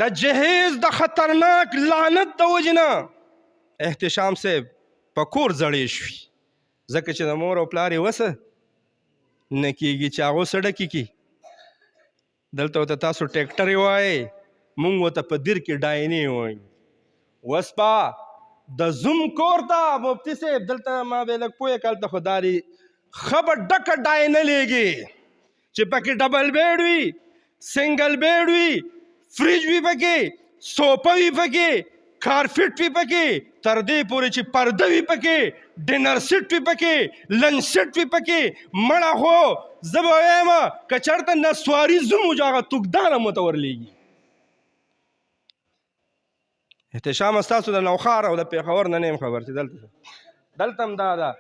د جهیز د خطرناک لعنت د وجنه احتشام صاحب په کور زړې شوي، ځکه چې د مور او پلار یې وسه نه کېږي چې هغو سړکې کي. دلته ورته تاسو ټیکټرې وایئ، مونږ ورته په دیر کې ډاینې وایو. وسپا د زوم کور ته مفتي صاحب دلته ما به لږ پوهې کلته خو دا دي ښه به ډکه ډاینه لیږي چې پکې ډبل بیډ وي، سنګل بیډ وي، فریج وي پکې، سوفه وي پکې، کارپیټ وي پکې، تر دې پورې چې پرده وي پکې، ډنر سیټ وي پکې، لنچ سیټ وي پکې. مړه خو زه به وایم که چېرته نسواري زوم و چې هغه توکدانه مو ته ورلیږي. احتشام ستاسو د نوښار او د پېښور نه یم خبر چې دلته هم دا ده.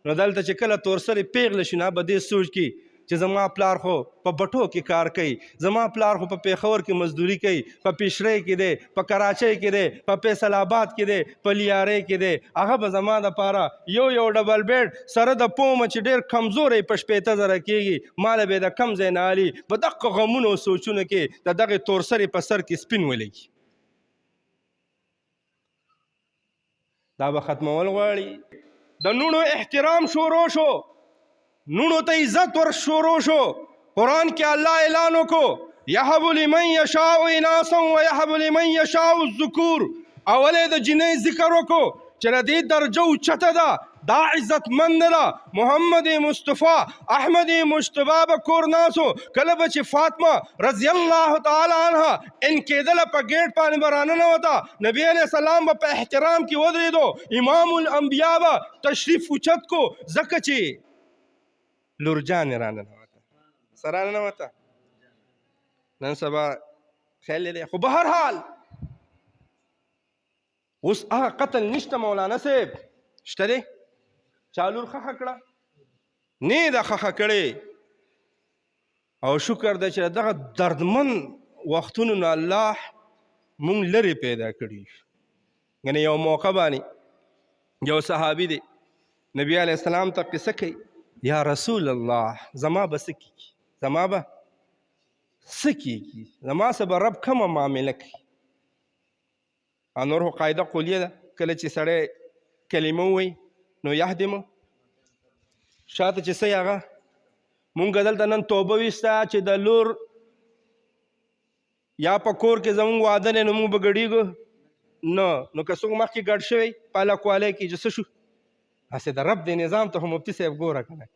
نو دلته چې کله تورسرې پیغله شي نو به دې سوچ کي چې زما پلار خو په بټو کې کار کوي، زما پلار خو په پېښور کې مزدوري کوي، په پیشرۍ کې دی، په کراچۍ کې دی، په فیصل آباد کې دی، په لیارۍ کې دی. هغه به زما دپاره یو ډبل بیډ سره د پومه چې ډېر کمزوری په 15,000 کېږي، ماله به یې د کم ځای نه هالي په دغه غمونو او سوچونو کې د دغې تورسرې په سر کې سپین ولګي. دا به ختمول غواړي. د نونو احترام شروع شو، نونو ته عزت ور شروع شو. قرآن کې الله اعلان وکړو یهب لمن یشاء اناثا ویهب لمن یشاء الذکور. اولې د جنۍ ذکر وکړو چې د دې درجه اوچته ده، دا عزتمند ده. محمد مصطفی احمد مجتبی به کور ناسو، کله به چې فاطمه رضی الله تعالی عنها ان کېدله په ګیټ باندې به راننه وته، نبی علیه السلام به په احترام کې ودرېدو، امام الانبیا به تشریف اوچت کو، ځکه چې لورجانې راننه وته، څه راننه وته نن سبا خیال دی. خو به هر حال اوس هغه قتل نشته مولانا صاحب، شته دی؟ چا لور خښه کړه؟ نه یې ده خښه کړې. او شکر دی چې دغه دردمن وختونو نه الله مونږ لرې پیدا کړي. یعنې یو موقع باندې یو صحابي دی نبی علیه السلام ته قصه کوي، یا رسول الله زما به څه کېږي، زما به څه کېږي، زما سره به رب کومه معامله کوي. نور خو قاعده قولیه ده، کله چې سړی کلمه ووایي نو یهدمو شاته چې څه هغه. مونږ دلته نن توبه ویسته چې د لور یا په کور کې زمونږ واده دی نو مونږ به ګډېږو نه. نو که څوک مخکې ګډ شوی په هلکوالۍ کې چې څه شو، هسې د رب د نظام ته خو مفتي صاحب ګوره که نه،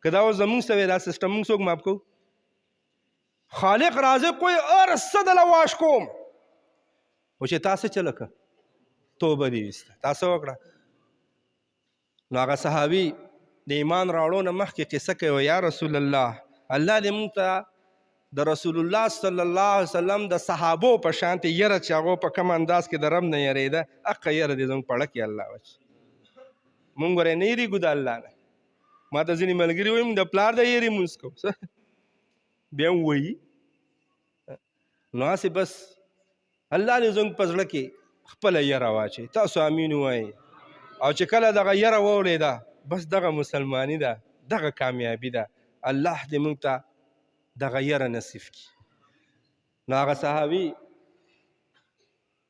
که دا اوس زمونږ سوی دا سسټم مونږ څوک ماف کوو؟ خالق رازق کوی هر څه دله واش کوم. و چې تا څه چله که توبه دې ویسته، تا څه وکړه؟ نو هغه صحابي د ایمان راوړو نه مخکې قصه کوي، یا رسول الله الله دې مونږ ته د رسول الله صلی الله علیه وسلم د صحابو په شانتې یره چې هغو په کوم انداز کې د رب نه یریده هغه یره دې زموږ په اړه کې الله وچ. مونږ ورې نه یېرېږو د الله نه. ما ته ځینې ملګري وایي مونږ د پلار د یېرې مونځ کوو، بیا هم وایي. نو هسې بس الله دې زموږ په زړه کې خپله یره واچوي. تاسو امین ووایئ. او چې کله دغه یره واورېده بس دغه مسلماني ده، دغه کامیابي ده. الله دې موږ ته دغه یره نصیب کړي. نو هغه صحابي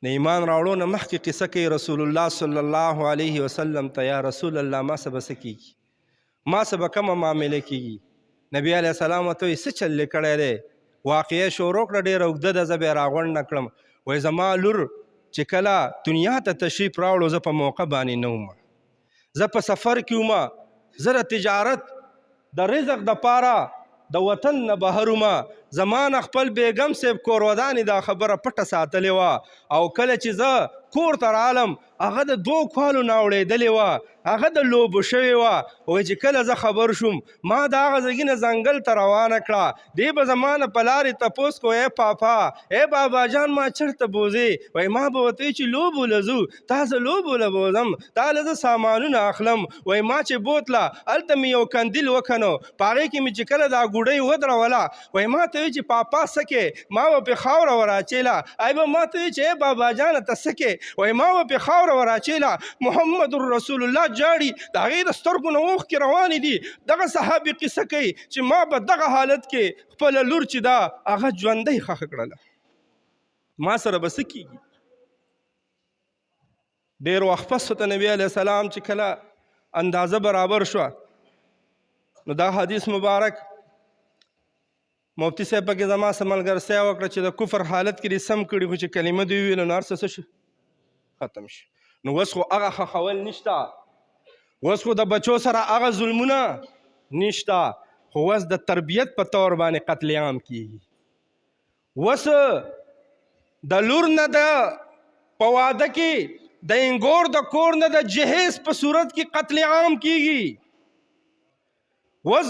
د ایمان راوړو نه مخکې قصه کوي رسول الله صلی الله علیه وسلم ته، یا رسول الله ما څه به څه کېږي، ما څه به کومه معامله کېږي. نبي علیه السلام ورته وایي څه چل دې کړی دی؟ واقعه شروع کړه ډېره اوږده ده، زه بیا راغونډ نه کړم. وایي زما لور چې کله دنیا ته تشریف راوړو زه په موقع باندې نه وم، زه په سفر کې وم، زه د تجارت د رزق دپاره د وطن نه بهر وم. زما نه خپل بیګم صاحب کورودانې دا خبره پټه ساتلې وه، او کله چې زه کور ته رالم هغه د 2 کالو نه اوړېدلې وه، هغه د لوبو شوې وه. وایي چې کله زه خبر شوم ما د هغه ځایي نه ځنګل ته روانه کړه. دی به زما نه په لارې تپوس کو، ای پاپا ای بابا جان ما چېرته بوځې؟ وایي ما به ورته وایي چې لوبو له ځو. تا زه لوبو له بوځم، تا له زه سامانونه اخلم. وایي ما چې بوتله هلته مې یو کندیل وکنو، په هغې کې مې چې کله دا ګوډۍ ودروله وایي ما ته وایي چې پاپا څه کې؟ ما به پې خاوره ور اچېله. ای به ما ته وایي چې ای بابا جانه ته څه کې؟ وایي ما به پې خاوره ور اچېله. محمد رسول الله جاړي، د هغې د سترګو نه اوښکې روانې دي. دغه صحابي قصه کوي چې ما به دغه حالت کې خپله لور چې ده هغه ژوندۍ ښخه کړله. ما سره به څه کېږي. ډېر وخت پس ته نبي علیه السلام چې کله اندازه برابر شوه نو دا حدیث مبارک مفتی صاحب پکې زما څه ملګرتیا وکړه چې د کفر حالت کې دې سم کړي خو چې کلمه دې وویله نو هر څه شي ختم شي. نو اوس خو هغه خښول نشته، اوس خو د بچو سره هغه ظلمونه نشته، خو اوس د تربیت په طور باندې قتل عام کېږي. اوس د لور نه د په واده کې د انګور د کور نه د جهیز په صورت کې قتل عام کېږي. اوس